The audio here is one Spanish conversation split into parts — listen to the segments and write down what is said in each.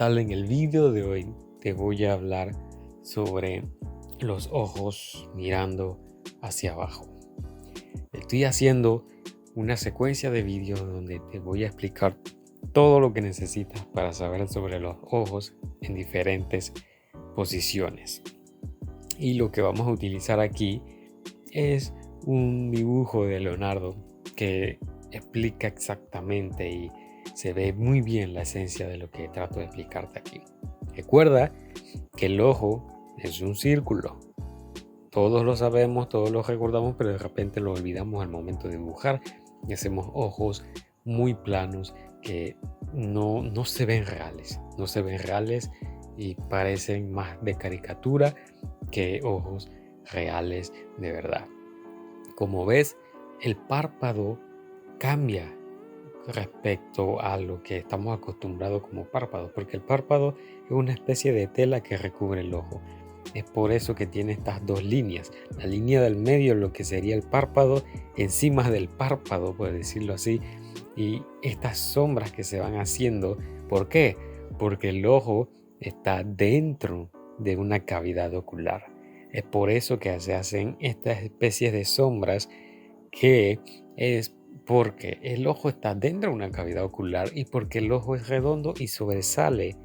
tal? En el video de hoy te voy a hablar sobre los ojos mirando hacia abajo. Estoy haciendo una secuencia de vídeos donde te voy a explicar todo lo que necesitas para saber sobre los ojos en diferentes posiciones. Y lo que vamos a utilizar aquí es un dibujo de Leonardo que explica exactamente y se ve muy bien la esencia de lo que trato de explicarte aquí. Recuerda que el ojo es un círculo. Todos lo sabemos, todos lo recordamos, pero de repente lo olvidamos al momento de dibujar y hacemos ojos muy planos que no se ven reales. No se ven reales y parecen más de caricatura que ojos reales de verdad. Como ves, el párpado cambia respecto a lo que estamos acostumbrados como párpado, porque el párpado es una especie de tela que recubre el ojo. Es por eso que tiene estas dos líneas. La línea del medio, lo que sería el párpado, encima del párpado, por decirlo así, y estas sombras que se van haciendo. ¿Por qué? Porque el ojo está dentro de una cavidad ocular. Es por eso que se hacen estas especies de sombras, que es porque el ojo está dentro de una cavidad ocular y porque el ojo es redondo y sobresale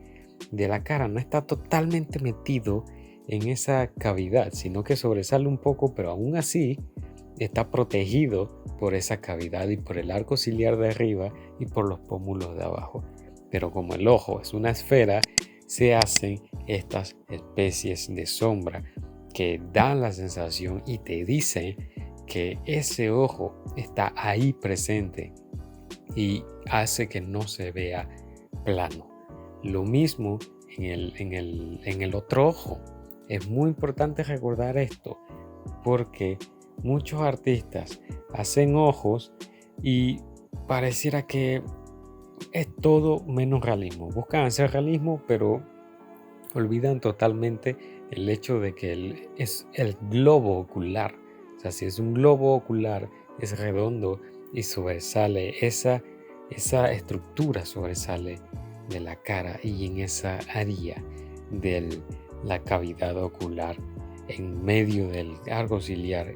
de la cara. No está totalmente metido en esa cavidad, sino que sobresale un poco, pero aún así está protegido por esa cavidad y por el arco ciliar de arriba y por los pómulos de abajo. Pero como el ojo es una esfera, se hacen estas especies de sombra que dan la sensación y te dicen que ese ojo está ahí presente y hace que no se vea plano. Lo mismo en el otro ojo. Es muy importante recordar esto porque muchos artistas hacen ojos y pareciera que es todo menos realismo. Buscan hacer realismo, pero olvidan totalmente el hecho de que es el globo ocular. O sea, si es un globo ocular, es redondo y sobresale, esa estructura sobresale de la cara y en esa área de la cavidad ocular, en medio del arco ciliar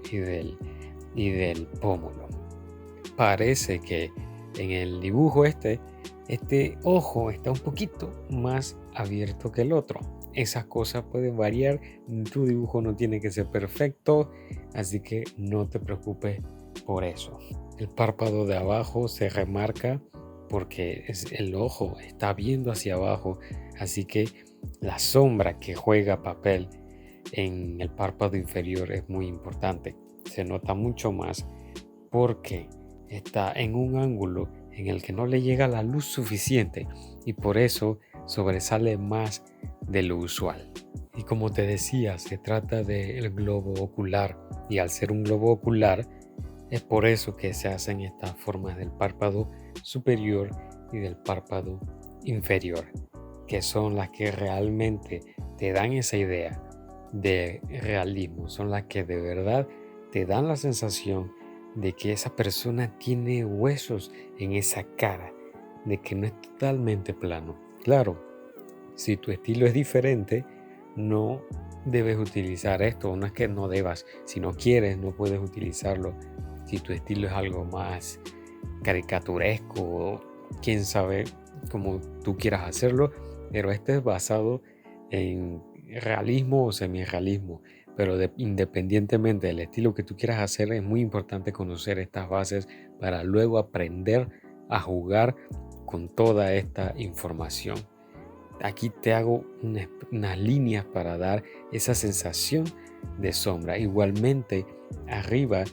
y del pómulo. Parece que en el dibujo este ojo está un poquito más abierto que el otro. Esas cosas pueden variar, tu dibujo no tiene que ser perfecto, así que no te preocupes por eso. El párpado de abajo se remarca porque el ojo está viendo hacia abajo, así que la sombra que juega papel en el párpado inferior es muy importante. Se nota mucho más porque está en un ángulo en el que no le llega la luz suficiente y por eso sobresale más de lo usual. Y como te decía, se trata del globo ocular y al ser un globo ocular es por eso que se hacen estas formas del párpado superior y del párpado inferior, que son las que realmente te dan esa idea de realismo, son las que de verdad te dan la sensación de que esa persona tiene huesos en esa cara, de que no es totalmente plano. Claro, si tu estilo es diferente, no debes utilizar esto, no es que no debas, si no quieres, no puedes utilizarlo. Si tu estilo es algo más caricaturesco, quién sabe cómo tú quieras hacerlo, pero este es basado en realismo o semi-realismo. Pero independientemente del estilo que tú quieras hacer, es muy importante conocer estas bases para luego aprender a jugar con toda esta información. Aquí te hago unas líneas para dar esa sensación de sombra. Igualmente, arriba,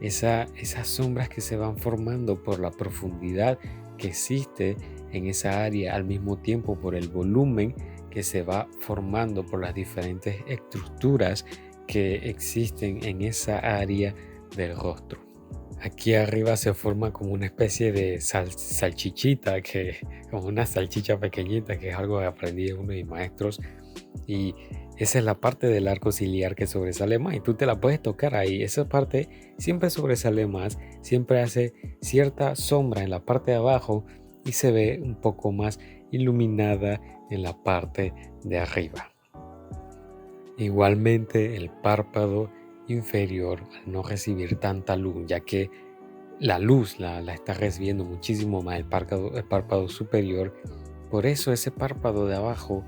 esas sombras que se van formando por la profundidad que existe en esa área, al mismo tiempo por el volumen que se va formando por las diferentes estructuras que existen en esa área del rostro. Aquí arriba se forma como una especie de salchichita, como una salchicha pequeñita, que es algo que aprendí de uno de mis maestros. Y esa es la parte del arco ciliar que sobresale más y tú te la puedes tocar ahí. Esa parte siempre sobresale más, siempre hace cierta sombra en la parte de abajo y se ve un poco más iluminada en la parte de arriba. Igualmente el párpado inferior, al no recibir tanta luz, ya que la luz la está recibiendo muchísimo más el párpado superior, por eso ese párpado de abajo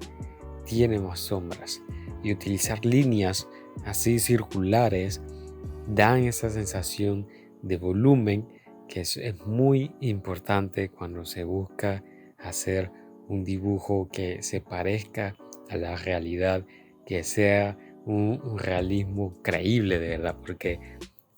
tiene más sombras, y utilizar líneas así circulares dan esa sensación de volumen que es muy importante cuando se busca hacer un dibujo que se parezca a la realidad, que sea un realismo creíble de verdad, porque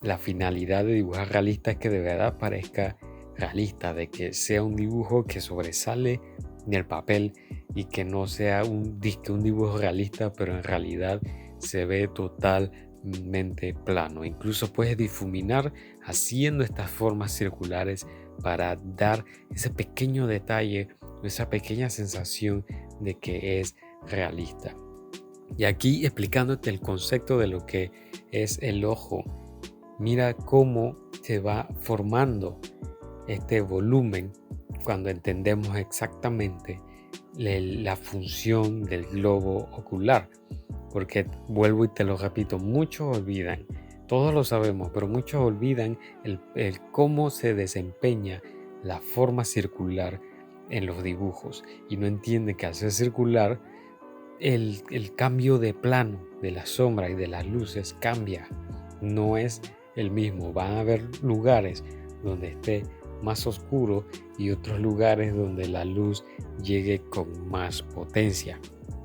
la finalidad de dibujar realista es que de verdad parezca realista, de que sea un dibujo que sobresale del papel y que no sea un dibujo realista, pero en realidad se ve totalmente plano. Incluso puedes difuminar haciendo estas formas circulares para dar ese pequeño detalle, esa pequeña sensación de que es realista. Y aquí explicándote el concepto de lo que es el ojo, mira cómo se va formando este volumen cuando entendemos exactamente la función del globo ocular. Porque vuelvo y te lo repito, muchos olvidan, todos lo sabemos, pero muchos olvidan el cómo se desempeña la forma circular en los dibujos y no entienden que al ser circular el cambio de plano de la sombra y de las luces cambia, no es el mismo. Van a haber lugares donde esté más oscuro y otros lugares donde la luz llegue con más potencia.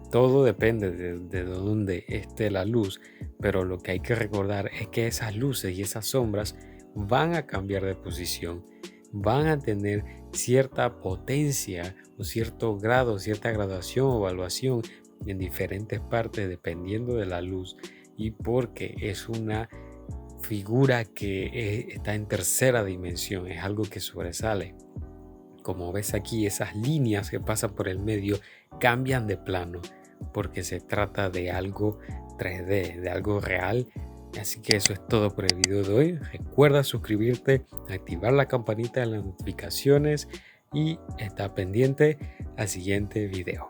Todo depende de dónde esté la luz, pero lo que hay que recordar es que esas luces y esas sombras van a cambiar de posición, van a tener cierta potencia o cierto grado, cierta graduación o evaluación en diferentes partes dependiendo de la luz, y porque es una figura que está en tercera dimensión, es algo que sobresale. Como ves aquí, esas líneas que pasan por el medio cambian de plano porque se trata de algo 3D, de algo real. Así que eso es todo por el video de hoy. Recuerda suscribirte, activar la campanita de las notificaciones y estar pendiente al siguiente video.